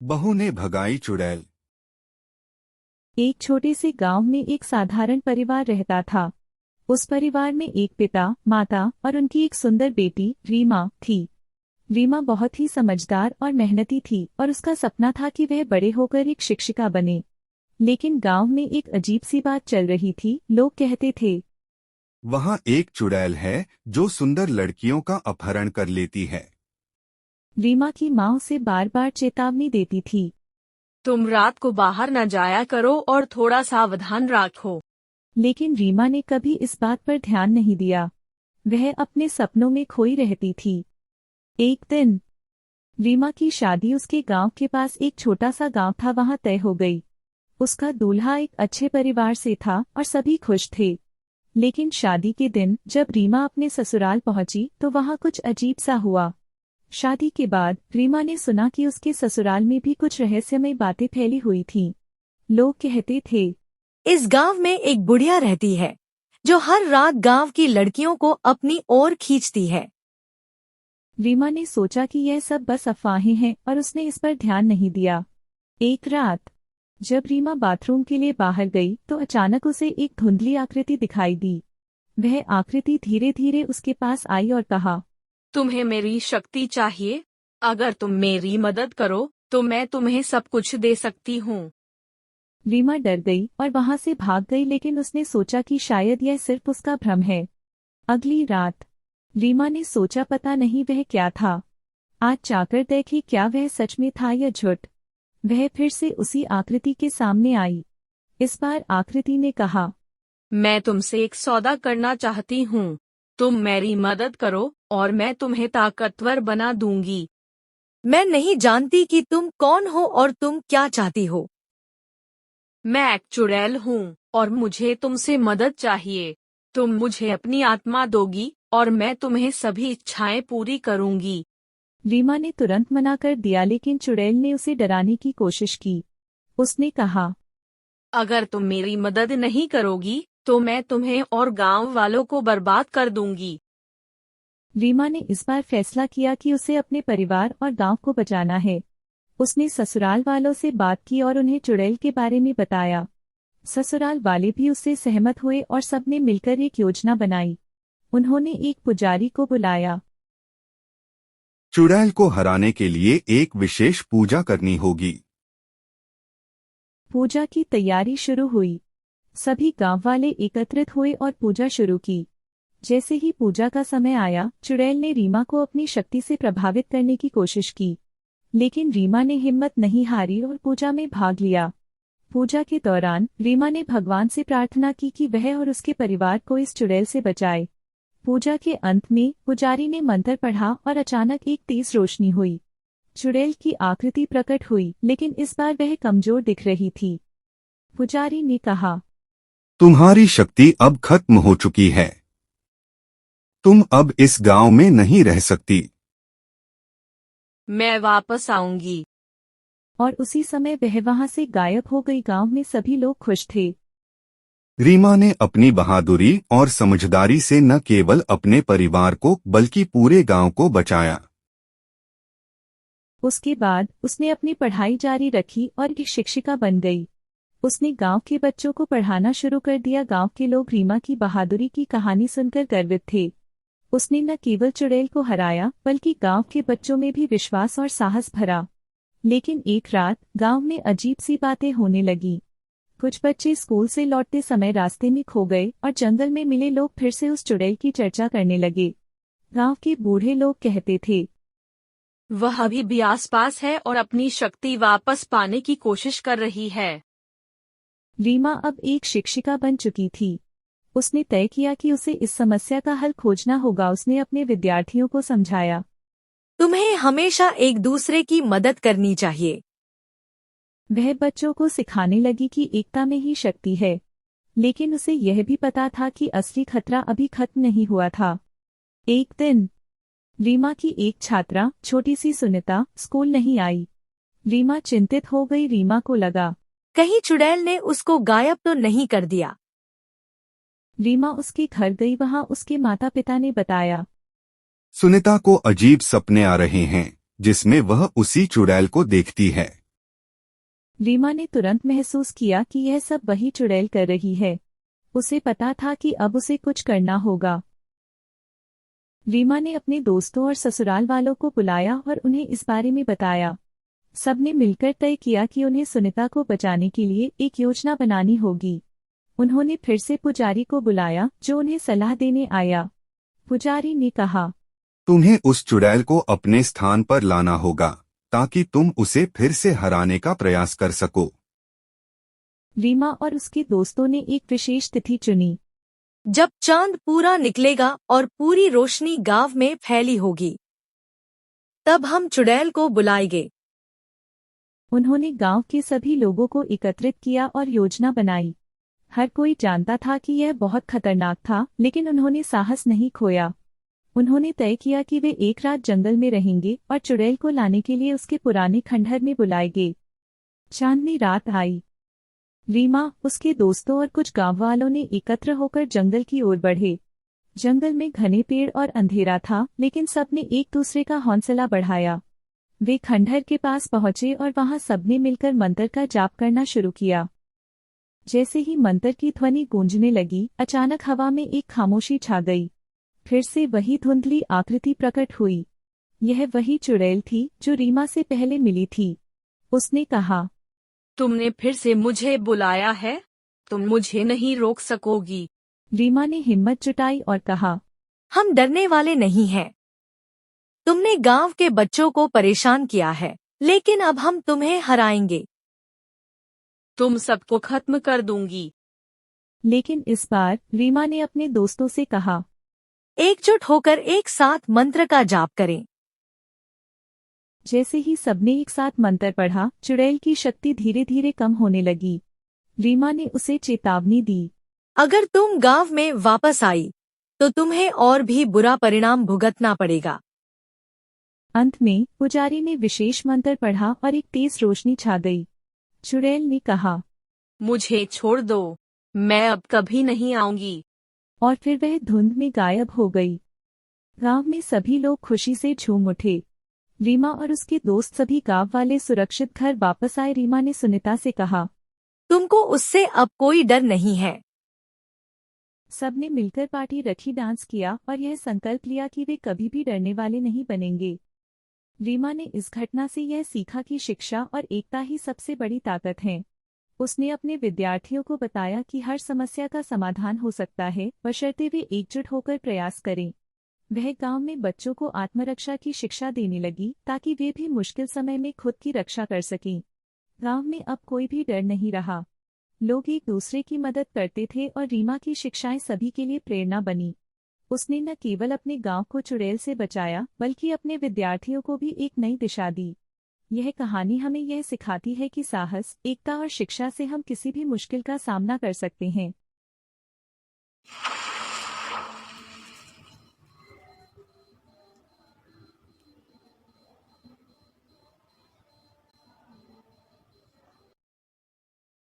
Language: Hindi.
बहू ने भगाई चुड़ैल। एक छोटे से गांव में एक साधारण परिवार रहता था। उस परिवार में एक पिता, माता और उनकी एक सुंदर बेटी रीमा थी। रीमा बहुत ही समझदार और मेहनती थी और उसका सपना था कि वह बड़े होकर एक शिक्षिका बने। लेकिन गांव में एक अजीब सी बात चल रही थी। लोग कहते थे, वहाँ एक चुड़ैल है जो सुंदर लड़कियों का अपहरण कर लेती है। रीमा की माँ उसे बार बार चेतावनी देती थी। तुम रात को बाहर न जाया करो और थोड़ा सावधान रखो। लेकिन रीमा ने कभी इस बात पर ध्यान नहीं दिया। वह अपने सपनों में खोई रहती थी। एक दिन रीमा की शादी उसके गांव के पास एक छोटा सा गांव था वहां तय हो गई। उसका दूल्हा एक अच्छे परिवार से था और सभी खुश थे। लेकिन शादी के दिन जब रीमा अपने ससुराल पहुंची तो वहां कुछ अजीब सा हुआ। शादी के बाद रीमा ने सुना कि उसके ससुराल में भी कुछ रहस्यमय बातें फैली हुई थीं। लोग कहते थे, इस गांव में एक बुढ़िया रहती है जो हर रात गांव की लड़कियों को अपनी ओर खींचती है। रीमा ने सोचा कि यह सब बस अफवाहें हैं और उसने इस पर ध्यान नहीं दिया। एक रात जब रीमा बाथरूम के लिए बाहर गई तो अचानक उसे एक धुंधली आकृति दिखाई दी। वह आकृति धीरे धीरे उसके पास आई और कहा, तुम्हें मेरी शक्ति चाहिए? अगर तुम मेरी मदद करो तो मैं तुम्हें सब कुछ दे सकती हूँ। रीमा डर गई और वहां से भाग गई, लेकिन उसने सोचा कि शायद यह सिर्फ उसका भ्रम है। अगली रात रीमा ने सोचा पता नहीं वह क्या था। आज जाकर देखी क्या वह सच में था या झूठ। वह फिर से उसी आकृति के सामने आई। इस बार आकृति ने कहा, मैं तुमसे एक सौदा करना चाहती हूँ। तुम मेरी मदद करो और मैं तुम्हें ताकतवर बना दूंगी। मैं नहीं जानती कि तुम कौन हो और तुम क्या चाहती हो। मैं एक चुड़ैल हूँ और मुझे तुमसे मदद चाहिए। तुम मुझे अपनी आत्मा दोगी और मैं तुम्हें सभी इच्छाएं पूरी करूंगी। रीमा ने तुरंत मना कर दिया, लेकिन चुड़ैल ने उसे डराने की कोशिश की। उसने कहा, अगर तुम मेरी मदद नहीं करोगी तो मैं तुम्हें और गांव वालों को बर्बाद कर दूंगी। रीमा ने इस बार फैसला किया कि उसे अपने परिवार और गांव को बचाना है। उसने ससुराल वालों से बात की और उन्हें चुड़ैल के बारे में बताया। ससुराल वाले भी उससे सहमत हुए और सबने मिलकर एक योजना बनाई। उन्होंने एक पुजारी को बुलाया। चुड़ैल को हराने के लिए एक विशेष पूजा करनी होगी। पूजा की तैयारी शुरू हुई। सभी गांव वाले एकत्रित हुए और पूजा शुरू की। जैसे ही पूजा का समय आया, चुड़ैल ने रीमा को अपनी शक्ति से प्रभावित करने की कोशिश की। लेकिन रीमा ने हिम्मत नहीं हारी और पूजा में भाग लिया। पूजा के दौरान रीमा ने भगवान से प्रार्थना की कि वह और उसके परिवार को इस चुड़ैल से बचाए। पूजा के अंत में पुजारी ने मंत्र पढ़ा और अचानक एक तेज रोशनी हुई। चुड़ैल की आकृति प्रकट हुई, लेकिन इस बार वह कमजोर दिख रही थी। पुजारी ने कहा, तुम्हारी शक्ति अब खत्म हो चुकी है। तुम अब इस गांव में नहीं रह सकती। मैं वापस आऊंगी। और उसी समय वह वहां से गायब हो गई। गांव में सभी लोग खुश थे। रीमा ने अपनी बहादुरी और समझदारी से न केवल अपने परिवार को बल्कि पूरे गांव को बचाया। उसके बाद उसने अपनी पढ़ाई जारी रखी और एक शिक्षिका बन गई। उसने गांव के बच्चों को पढ़ाना शुरू कर दिया। गांव के लोग रीमा की बहादुरी की कहानी सुनकर गर्वित थे। उसने न केवल चुड़ैल को हराया बल्कि गांव के बच्चों में भी विश्वास और साहस भरा। लेकिन एक रात गांव में अजीब सी बातें होने लगी। कुछ बच्चे स्कूल से लौटते समय रास्ते में खो गए और जंगल में मिले लोग फिर से उस चुड़ैल की चर्चा करने लगे। गांव के बूढ़े लोग कहते थे, वह अभी भी आसपास है और अपनी शक्ति वापस पाने की कोशिश कर रही है। रीमा अब एक शिक्षिका बन चुकी थी। उसने तय किया कि उसे इस समस्या का हल खोजना होगा। उसने अपने विद्यार्थियों को समझाया, तुम्हें हमेशा एक दूसरे की मदद करनी चाहिए। वह बच्चों को सिखाने लगी कि एकता में ही शक्ति है। लेकिन उसे यह भी पता था कि असली खतरा अभी खत्म नहीं हुआ था। एक दिन रीमा की एक छात्रा छोटी सी सुनीता स्कूल नहीं आई। रीमा चिंतित हो गई। रीमा को लगा, कहीं चुड़ैल ने उसको गायब तो नहीं कर दिया। रीमा उसके घर गई। वहां उसके माता पिता ने बताया, सुनीता को अजीब सपने आ रहे हैं जिसमें वह उसी चुड़ैल को देखती है। रीमा ने तुरंत महसूस किया कि यह सब वही चुड़ैल कर रही है। उसे पता था कि अब उसे कुछ करना होगा। रीमा ने अपने दोस्तों और ससुराल वालों को बुलाया और उन्हें इस बारे में बताया। सबने मिलकर तय किया कि उन्हें सुनीता को बचाने के लिए एक योजना बनानी होगी। उन्होंने फिर से पुजारी को बुलाया, जो उन्हें सलाह देने आया। पुजारी ने कहा, तुम्हें उस चुड़ैल को अपने स्थान पर लाना होगा ताकि तुम उसे फिर से हराने का प्रयास कर सको। रीमा और उसके दोस्तों ने एक विशेष तिथि चुनी। जब चांद पूरा निकलेगा और पूरी रोशनी गांव में फैली होगी, तब हम चुड़ैल को बुलाएंगे। उन्होंने गांव के सभी लोगों को एकत्रित किया और योजना बनाई। हर कोई जानता था कि यह बहुत खतरनाक था, लेकिन उन्होंने साहस नहीं खोया। उन्होंने तय किया कि वे एक रात जंगल में रहेंगे और चुड़ैल को लाने के लिए उसके पुराने खंडहर में बुलाएंगे। चांदनी रात आई। रीमा, उसके दोस्तों और कुछ गांव वालों ने एकत्र होकर जंगल की ओर बढ़े। जंगल में घने पेड़ और अंधेरा था, लेकिन सबने एक दूसरे का हौसला बढ़ाया। वे खंडहर के पास पहुंचे और वहां सबने मिलकर मंत्र का जाप करना शुरू किया। जैसे ही मंत्र की ध्वनि गूंजने लगी, अचानक हवा में एक खामोशी छा गई। फिर से वही धुंधली आकृति प्रकट हुई। यह वही चुड़ैल थी जो रीमा से पहले मिली थी। उसने कहा, तुमने फिर से मुझे बुलाया है? तुम मुझे नहीं रोक सकोगी। रीमा ने हिम्मत जुटाई और कहा, हम डरने वाले नहीं हैं। तुमने गांव के बच्चों को परेशान किया है, लेकिन अब हम तुम्हें हराएंगे। तुम सबको खत्म कर दूंगी। लेकिन इस बार रीमा ने अपने दोस्तों से कहा, एकजुट होकर एक साथ मंत्र का जाप करें। जैसे ही सबने एक साथ मंत्र पढ़ा, चुड़ैल की शक्ति धीरे धीरे कम होने लगी। रीमा ने उसे चेतावनी दी, अगर तुम गांव में वापस आई, तो तुम्हें और भी बुरा परिणाम भुगतना पड़ेगा। अंत में पुजारी ने विशेष मंत्र पढ़ा और एक तेज रोशनी छा गई। चुड़ैल ने कहा, मुझे छोड़ दो, मैं अब कभी नहीं आऊंगी। और फिर वह धुंध में गायब हो गई। गांव में सभी लोग खुशी से झूम उठे। रीमा और उसके दोस्त सभी गांव वाले सुरक्षित घर वापस आए। रीमा ने सुनीता से कहा, तुमको उससे अब कोई डर नहीं है। सबने मिलकर पार्टी रखी, डांस किया और यह संकल्प लिया कि वे कभी भी डरने वाले नहीं बनेंगे। रीमा ने इस घटना से यह सीखा कि शिक्षा और एकता ही सबसे बड़ी ताकत है। उसने अपने विद्यार्थियों को बताया कि हर समस्या का समाधान हो सकता है, बशर्ते वे एकजुट होकर प्रयास करें। वह गांव में बच्चों को आत्मरक्षा की शिक्षा देने लगी, ताकि वे भी मुश्किल समय में खुद की रक्षा कर सकें। गांव में अब कोई भी डर नहीं रहा। लोग एक दूसरे की मदद करते थे और रीमा की शिक्षाएं सभी के लिए प्रेरणा बनी। उसने न केवल अपने गांव को चुड़ैल से बचाया, बल्कि अपने विद्यार्थियों को भी एक नई दिशा दी। यह कहानी हमें यह सिखाती है कि साहस, एकता और शिक्षा से हम किसी भी मुश्किल का सामना कर सकते हैं।